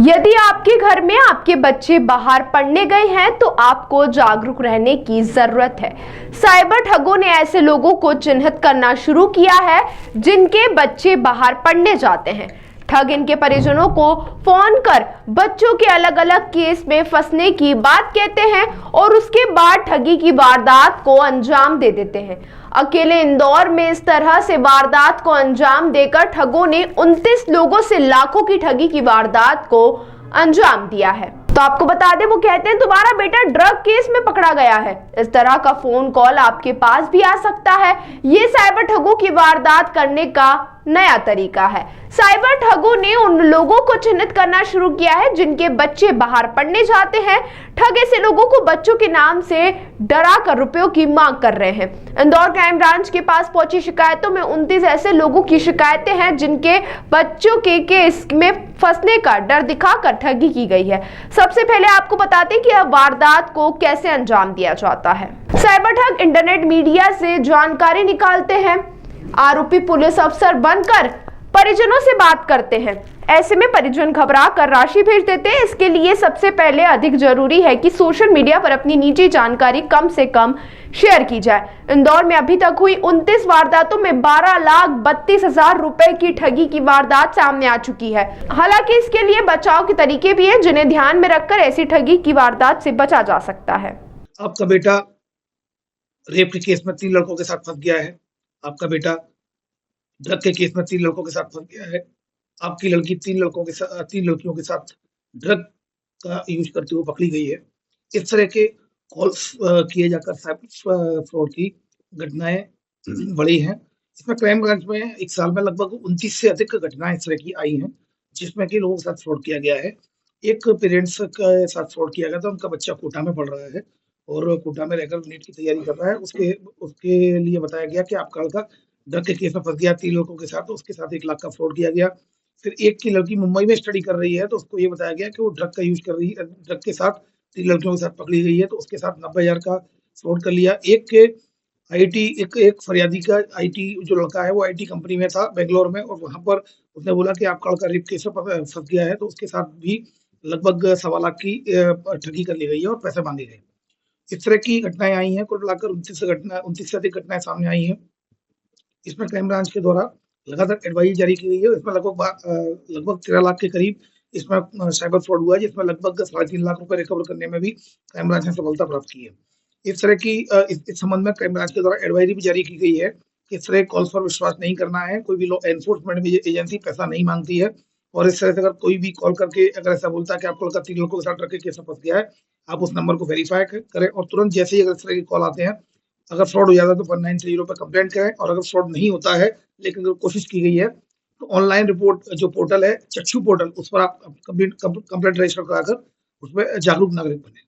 यदि आपके घर में आपके बच्चे बाहर पढ़ने गए हैं तो आपको जागरूक रहने की जरूरत है। साइबर ठगों ने ऐसे लोगों को चिन्हित करना शुरू किया है जिनके बच्चे बाहर पढ़ने जाते हैं। ठग इनके परिजनों को फोन कर बच्चों के अलग अलग केस में फंसने की बात कहते हैं और उसके बाद ठगी की वारदात को अंजाम दे देते हैं। अकेले इंदौर में इस तरह से वारदात को अंजाम देकर ठगों ने 29 लोगों से लाखों की ठगी की वारदात को अंजाम दिया है। तो आपको बता दें, वो कहते हैं तुम्हारा बेटा ड्रग केस में पकड़ा गया है। इस तरह का फोन कॉल आपके पास भी आ सकता है। ये साइबर ठगों की वारदात करने का नया तरीका है। साइबर ठगों ने उन लोगों को चिन्हित करना शुरू किया है जिनके बच्चे बाहर पढ़ने जाते हैं। ठग ऐसे लोगों को बच्चों के नाम से डरा कर रुपयों की मांग कर रहे हैं। इंदौर क्राइम ब्रांच के पास पहुंची शिकायतों में 29 ऐसे लोगों की शिकायतें हैं जिनके बच्चों के केस में फंसने का डर दिखाकर ठगी की गई है। सबसे पहले आपको बताते हैं कि अब वारदात को कैसे अंजाम दिया जाता है। साइबर ठग इंटरनेट मीडिया से जानकारी निकालते हैं। आरोपी पुलिस अफसर बनकर परिजनों से बात करते हैं। ऐसे में परिजन घबरा कर राशि भेज देते हैं। इसके लिए सबसे पहले अधिक जरूरी है कि सोशल मीडिया पर अपनी निजी जानकारी कम से कम शेयर की जाए। इंदौर में अभी तक हुई 29 वारदातों में 12,32,000 रुपए की ठगी की वारदात सामने आ चुकी है। हालांकि इसके लिए बचाव के तरीके भी हैं जिन्हें ध्यान में रखकर ऐसी ठगी की वारदात से बचा जा सकता है। आपका बेटा रेप के केस में 3 लड़कों के साथ फंस गया है। आपका बेटा ड्रग के केस में 3 लड़कों के साथ फंस गया है। आपकी लड़की 3 लड़कियों के साथ ड्रग का यूज करते हुए पकड़ी गई है। इस तरह के कॉल्स किए जाकर साइबर फ्रॉड की घटनाएं बढ़ी हैं। इसमें क्राइम ब्रांच में 1 साल में लगभग 29 से अधिक घटनाएं इस तरह की आई हैं, जिसमें कि लोगों के साथ फ्रॉड किया गया है। एक पेरेंट्स के साथ फ्रॉड किया गया था। उनका बच्चा कोटा में पढ़ रहा है और कोटा में रहकर नीट की तैयारी कर रहा है। उसके लिए बताया गया कि आपका लड़का ड्रग के केस में फंस गया 3 लड़कों के साथ, तो उसके साथ 1 लाख का फ्रॉड किया गया। फिर एक की लड़की मुंबई में स्टडी कर रही है, तो उसको ये बताया गया कि वो ड्रग का यूज कर रही है, ड्रग के साथ 3 लड़कियों के साथ पकड़ी गई है, तो उसके साथ 90,000 का फ्रॉड कर लिया। एक फरियादी का आईटी जो लड़का है वो आईटी कंपनी में था बेंगलोर में, और वहां पर उसने बोला कि आपका लड़का रेप केस में फंस गया है, तो उसके साथ भी लगभग 1.25 लाख की ठगी कर ली गई है और पैसे मांगे गए। इस तरह की घटनाएं आई हैं। कुल मिलाकर 29 से अधिक घटनाएं सामने आई हैं। इसमें क्राइम ब्रांच के द्वारा लगातार एडवाइजरी जारी की गई है। इसमें लगभग 13 लाख के करीब इसमें साइबर फ्रॉड हुआ है, जिसमें लगभग 3.5 लाख रुपए रिकवर करने में भी क्राइम ब्रांच ने सफलता प्राप्त की है। इस तरह की इस संबंध में क्राइम ब्रांच के द्वारा एडवाइजरी भी जारी की गई है कि इस तरह कॉल्स पर विश्वास नहीं करना है। कोई भी लॉ एनफोर्समेंट एजेंसी पैसा नहीं मांगती है, और इस तरह से अगर कोई भी कॉल करके अगर ऐसा बोलता है कि आपको लड़का 3 लोगों के साथ रख के केस में फंस गया है, आप उस नंबर को वेरीफाई करें और तुरंत जैसे ही अगर इस तरह के कॉल आते हैं, अगर फ्रॉड हो जाता है तो 1930 पर कंप्लेंट करें, और अगर फ्रॉड नहीं होता है लेकिन अगर कोशिश की गई है तो ऑनलाइन रिपोर्ट जो पोर्टल है चक्षु पोर्टल, उस पर आप कंप्लेंट रजिस्टर कराकर उसमें जागरूक नागरिक बने।